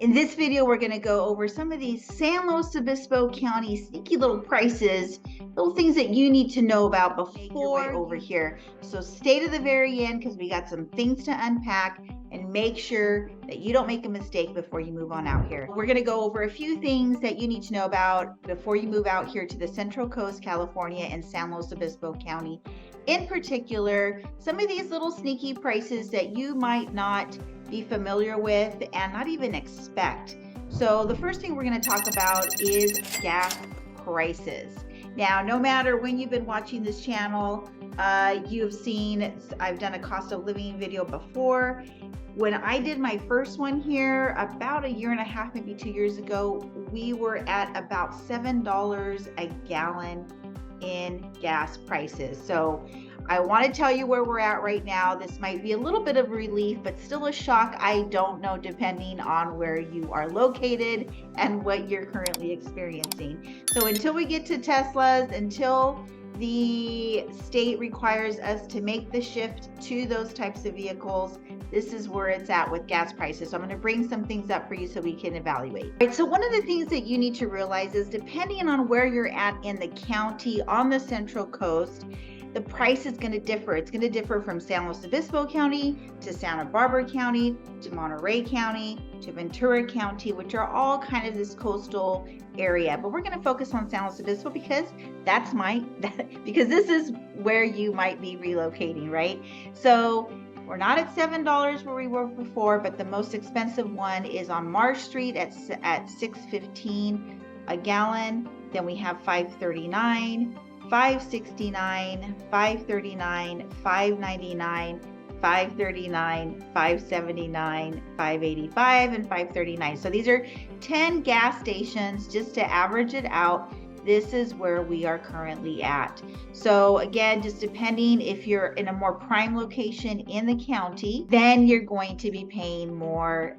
In this video, we're going to go over some of these San Luis Obispo County sneaky little prices, little things that you need to know about before over here. So stay to the very end because we got some things to unpack and make sure that you don't make a mistake before you move on out here. We're going to go over a few things that you need to know about before you move out here to the Central Coast, California, and San Luis Obispo County. In particular, some of these little sneaky prices that you might not be familiar with and not even expect. So the first thing we're going to talk about is gas prices. Now, no matter when you've been watching this channel, you've seen I've done a cost of living video before. When I did my first one here about a year and a half, maybe 2 years ago, we were at about $7 a gallon in gas prices. So I want to tell you where we're at right now. This might be a little bit of relief, but still a shock. I don't know, depending on where you are located and what you're currently experiencing. So until we get to Teslas, until the state requires us to make the shift to those types of vehicles, this is where it's at with gas prices. So I'm going to bring some things up for you so we can evaluate. All right, so one of the things that you need to realize is depending on where you're at in the county on the Central Coast, the price is going to differ. It's going to differ from San Luis Obispo County to Santa Barbara County to Monterey County to Ventura County, which are all kind of this coastal area. But we're going to focus on San Luis Obispo because because this is where you might be relocating, right? So we're not at $7 where we were before, but the most expensive one is on Marsh Street at $6.15 a gallon. Then we have $5.39. $5.69, $5.39, $5.99, $5.39, $5.79, $5.85, and $5.39. So these are 10 gas stations. Just to average it out, this is where we are currently at. So again, just depending if you're in a more prime location in the county, then you're going to be paying more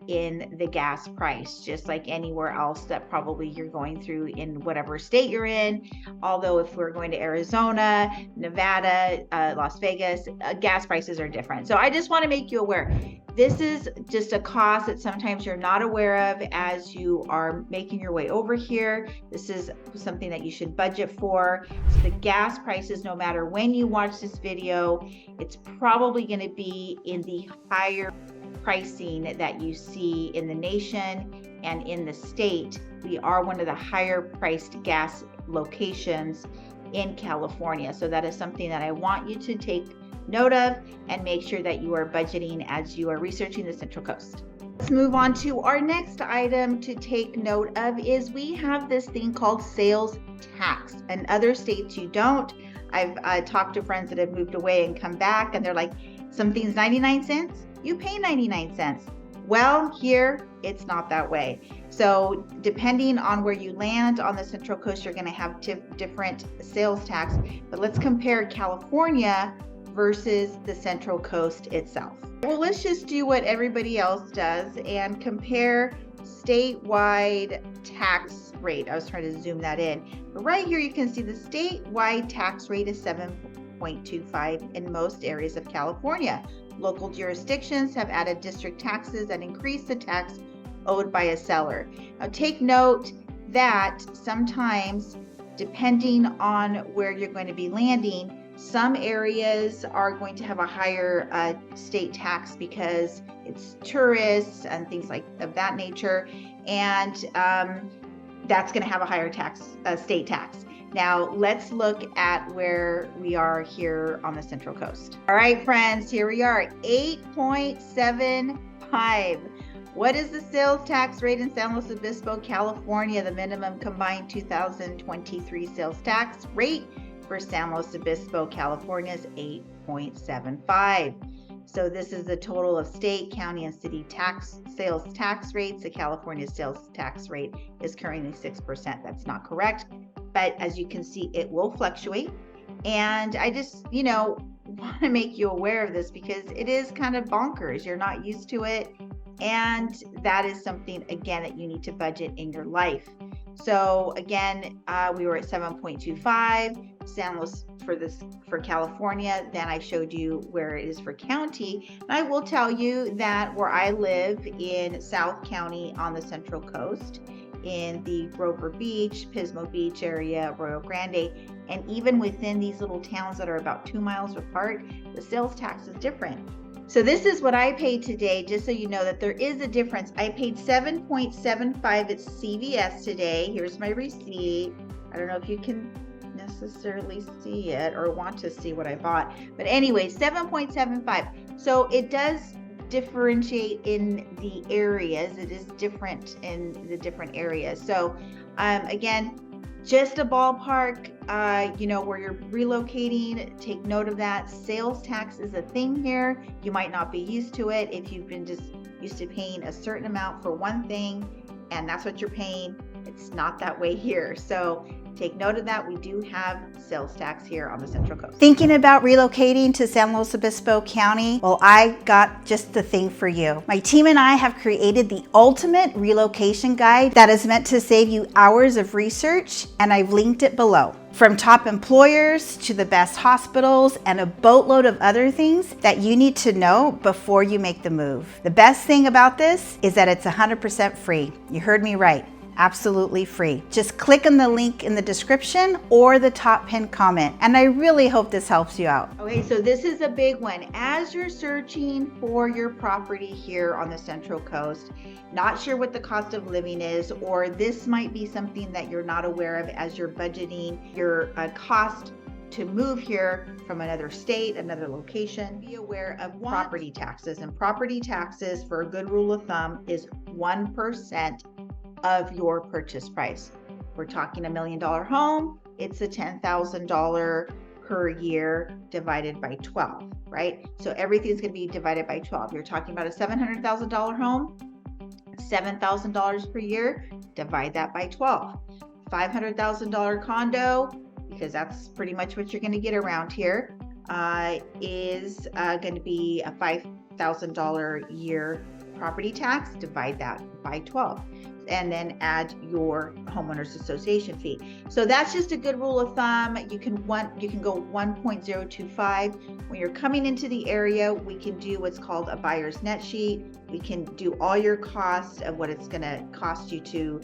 in the gas price, just like anywhere else that probably you're going through in whatever state you're in. Although if we're going to Arizona, Nevada, Las Vegas, gas prices are different. So I just want to make you aware. This is just a cost that sometimes you're not aware of as you are making your way over here. This is something that you should budget for. So the gas prices, no matter when you watch this video, it's probably going to be in the higher pricing that you see in the nation and in the state. We are one of the higher priced gas locations in California. So that is something that I want you to take note of and make sure that you are budgeting as you are researching the Central Coast. Let's move on to our next item to take note of is we have this thing called sales tax. In other states you don't. I've talked to friends that have moved away and come back and they're like, something's 99 cents, you pay 99 cents. Well, here it's not that way. So depending on where you land on the Central Coast, you're going to have different sales tax. But let's compare California versus the Central Coast itself. Well, let's just do what everybody else does and compare statewide tax rate. I was trying to zoom that in. But right here you can see the statewide tax rate is 7.25 in most areas of California. Local jurisdictions have added district taxes that increase the tax owed by a seller. Now take note that sometimes, depending on where you're going to be landing, some areas are going to have a higher state tax because it's tourists and things like of that nature, and that's going to have a higher state tax. Now let's look at where we are here on the Central Coast. All right, friends, here we are, 8.75. What is the sales tax rate in San Luis Obispo, California? The minimum combined 2023 sales tax rate for San Luis Obispo, California is 8.75. So this is the total of state, county, and city sales tax rates. The California sales tax rate is currently 6%. That's not correct, but as you can see, it will fluctuate. And I just, want to make you aware of this because it is kind of bonkers. You're not used to it. And that is something, again, that you need to budget in your life. So again, we were at 7.25. San Luis for California than I showed you where it is for county. And I will tell you that where I live in South County on the Central Coast, in the Grover Beach, Pismo Beach area, Rio Grande, and even within these little towns that are about 2 miles apart, the sales tax is different. So this is what I paid today, just so you know that there is a difference. I paid $7.75 at CVS today. Here's my receipt. I don't know if you can necessarily see it or want to see what I bought, but anyway, $7.75. So it does differentiate in the areas. It is different in the different areas. So again, just a ballpark, where you're relocating, take note of that. Sales tax is a thing here. You might not be used to it if you've been just used to paying a certain amount for one thing and that's what you're paying. It's not that way here. So take note of that. We do have sales tax here on the Central Coast. Thinking about relocating to San Luis Obispo County? Well, I got just the thing for you. My team and I have created the ultimate relocation guide that is meant to save you hours of research, and I've linked it below. From top employers to the best hospitals and a boatload of other things that you need to know before you make the move. The best thing about this is that it's 100% free. You heard me right. Absolutely free. Just click on the link in the description or the top pinned comment, and I really hope this helps you out. Okay, so this is a big one. As you're searching for your property here on the Central Coast, not sure what the cost of living is, or this might be something that you're not aware of as you're budgeting your cost to move here from another state, another location. Be aware of property taxes, and property taxes, for a good rule of thumb, is 1% of your purchase price. We're talking $1 million home, it's a $10,000 per year divided by 12, right? So everything's going to be divided by 12. You're talking about a $700,000 home, $7,000 per year, divide that by 12. $500,000 condo, because that's pretty much what you're going to get around here, is going to be a $5,000 year property tax. Divide that by 12. And then add your homeowners association fee. So that's just a good rule of thumb. You can go 1.025. When you're coming into the area, we can do what's called a buyer's net sheet. We can do all your costs of what it's going to cost you to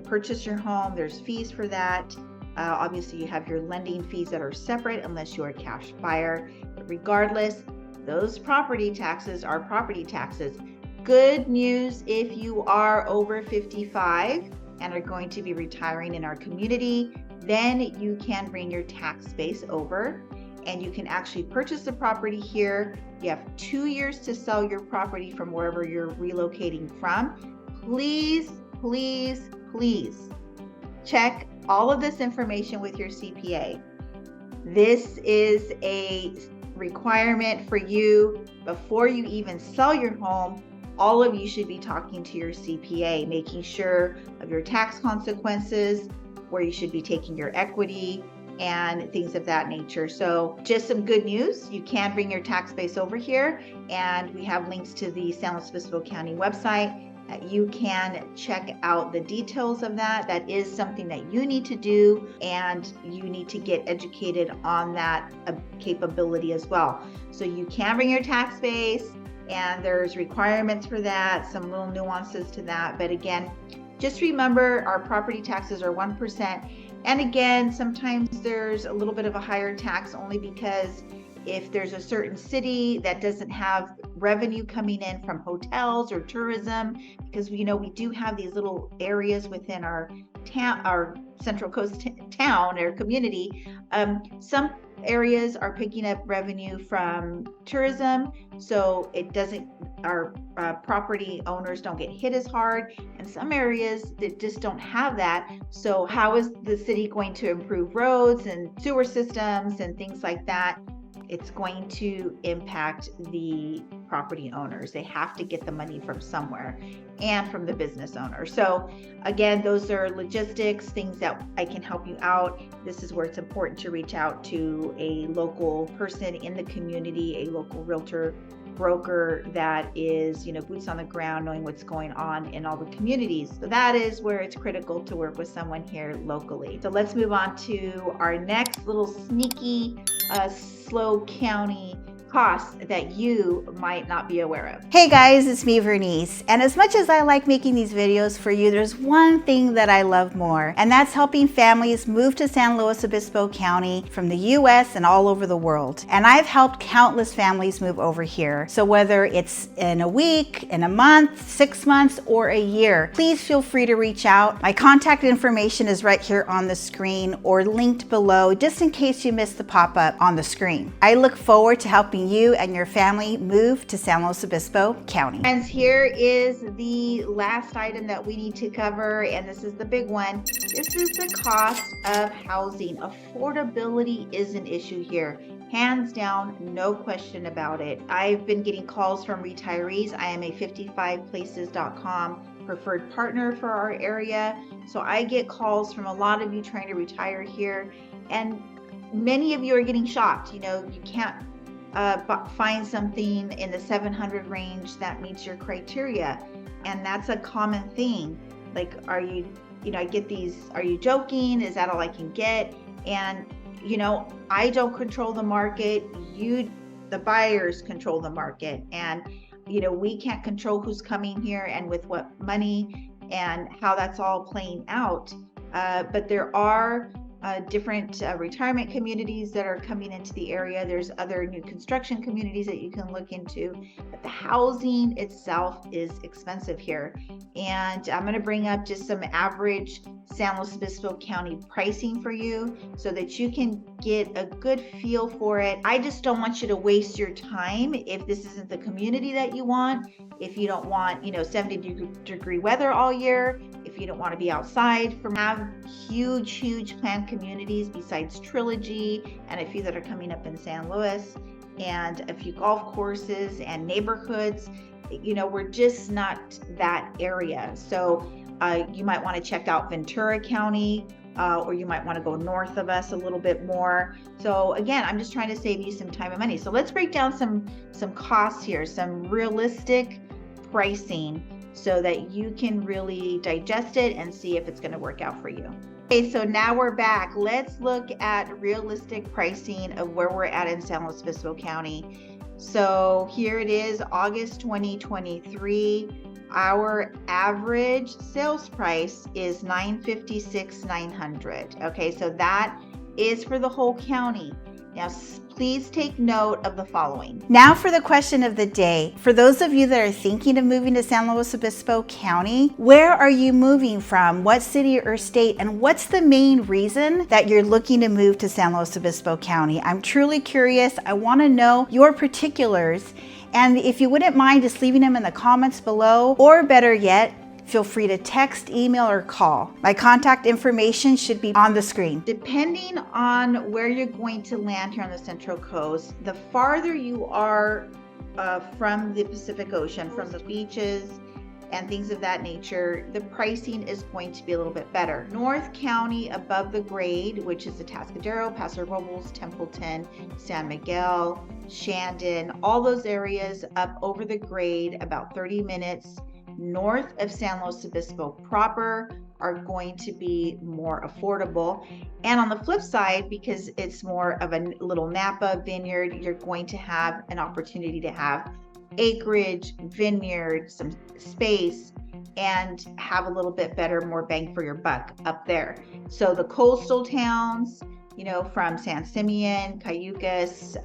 purchase your home. There's fees for that. Obviously, you have your lending fees that are separate unless you're a cash buyer. But regardless, those property taxes are property taxes. Good news if you are over 55 and are going to be retiring in our community, then you can bring your tax base over and you can actually purchase the property here. You have 2 years to sell your property from wherever you're relocating from. Please, please, please check all of this information with your CPA. This is a requirement for you before you even sell your home. All of you should be talking to your CPA, making sure of your tax consequences, where you should be taking your equity, and things of that nature. So just some good news. You can bring your tax base over here, and we have links to the San Luis Obispo County website. You can check out the details of that. That is something that you need to do, and you need to get educated on that capability as well. So you can bring your tax base, and there's requirements for that, some little nuances to that. But again, just remember our property taxes are 1%. And again, sometimes there's a little bit of a higher tax only because if there's a certain city that doesn't have revenue coming in from hotels or tourism, because we do have these little areas within our town, our Central Coast town or community. Some areas are picking up revenue from tourism, so our property owners don't get hit as hard, and some areas that just don't have that. So how is the city going to improve roads and sewer systems and things like that? It's going to impact the property owners. They have to get the money from somewhere, and from the business owner. So again, those are logistics, things that I can help you out. This is where it's important to reach out to a local person in the community, a local realtor, broker that is, boots on the ground, knowing what's going on in all the communities. So that is where it's critical to work with someone here locally. So let's move on to our next little sneaky slow county costs that you might not be aware of. Hey guys, it's me, Vernice. And as much as I like making these videos for you, there's one thing that I love more, and that's helping families move to San Luis Obispo County from the US and all over the world. And I've helped countless families move over here. So whether it's in a week, in a month, 6 months, or a year, please feel free to reach out. My contact information is right here on the screen or linked below, just in case you missed the pop-up on the screen. I look forward to helping you and your family move to San Luis Obispo County. Friends, here is the last item that we need to cover, and this is the big one. This is the cost of housing. Affordability is an issue here. Hands down, no question about it. I've been getting calls from retirees. I am a 55places.com preferred partner for our area. So I get calls from a lot of you trying to retire here, and many of you are getting shocked. You can't find something in the 700 range that meets your criteria, and that's a common thing. Like, I get these, are you joking? Is that all I can get? And I don't control the market. The buyers control the market, and we can't control who's coming here and with what money and how that's all playing out. But there are different retirement communities that are coming into the area. There's other new construction communities that you can look into, but the housing itself is expensive here. And I'm going to bring up just some average San Luis Obispo County pricing for you so that you can get a good feel for it. I just don't want you to waste your time if this isn't the community that you want, if you don't want 70-degree weather all year, if you don't want to be outside. Have huge planned communities besides Trilogy and a few that are coming up in San Luis, and a few golf courses and neighborhoods. We're just not that area. So you might want to check out Ventura County, or you might want to go north of us a little bit more. So again, I'm just trying to save you some time and money. So let's break down some costs here, some realistic pricing, so that you can really digest it and see if it's going to work out for you. Okay, so now we're back. Let's look at realistic pricing of where we're at in San Luis Obispo County. So here it is, August 2023. Our average sales price is $956,900. Okay, so that is for the whole county. Now, please take note of the following. Now for the question of the day. For those of you that are thinking of moving to San Luis Obispo County, where are you moving from? What city or state? And what's the main reason that you're looking to move to San Luis Obispo County? I'm truly curious. I want to know your particulars. And if you wouldn't mind just leaving them in the comments below, or better yet, feel free to text, email, or call. My contact information should be on the screen. Depending on where you're going to land here on the Central Coast, the farther you are from the Pacific Ocean, from the beaches and things of that nature, the pricing is going to be a little bit better. North County above the grade, which is the Atascadero, Paso Robles, Templeton, San Miguel, Shandon, all those areas up over the grade, about 30 minutes north of San Luis Obispo proper, are going to be more affordable. And on the flip side, because it's more of a little Napa vineyard, you're going to have an opportunity to have acreage, vineyard, some space, and have a little bit better, more bang for your buck up there. So the coastal towns, from San Simeon, Cayucas,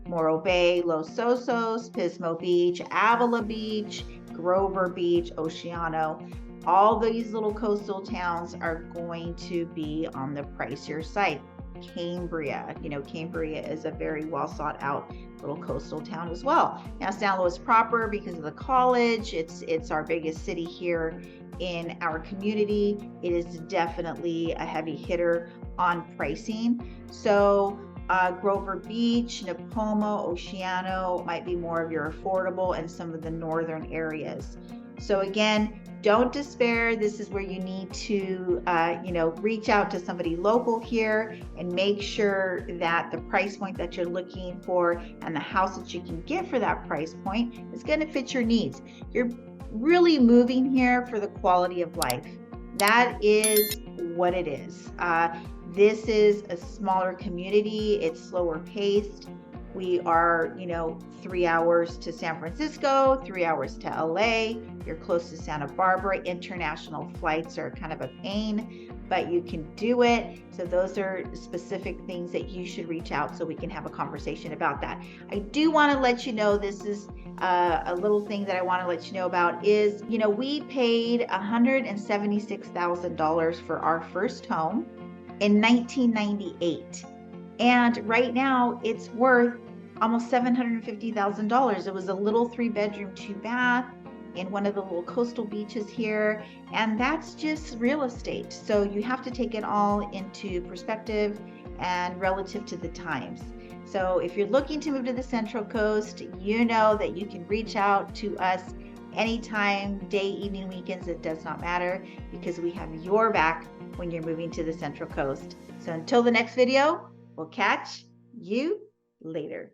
Morro Bay, Los Osos, Pismo Beach, Avila Beach, Grover Beach, Oceano, all these little coastal towns are going to be on the pricier side. Cambria, Cambria is a very well sought out little coastal town as well. Now San Luis proper, because of the college, it's our biggest city here in our community. It is definitely a heavy hitter on pricing. So Grover Beach, Nipomo, Oceano might be more of your affordable and some of the northern areas. So again, don't despair. This is where you need to, reach out to somebody local here and make sure that the price point that you're looking for and the house that you can get for that price point is going to fit your needs. You're really moving here for the quality of life. That is what it is. This is a smaller community. It's slower paced. We are, 3 hours to San Francisco, 3 hours to LA. You're close to Santa Barbara. International flights are kind of a pain, but you can do it. So those are specific things that you should reach out so we can have a conversation about that. I do want to let you know, this is a little thing that I want to let you know about is, we paid $176,000 for our first home in 1998. And right now it's worth almost $750,000. It was a little 3-bedroom, 2-bath in one of the little coastal beaches here. And that's just real estate. So you have to take it all into perspective and relative to the times. So if you're looking to move to the Central Coast, you know that you can reach out to us anytime, day, evening, weekends, it does not matter, because we have your back when you're moving to the Central Coast. So until the next video, we'll catch you later.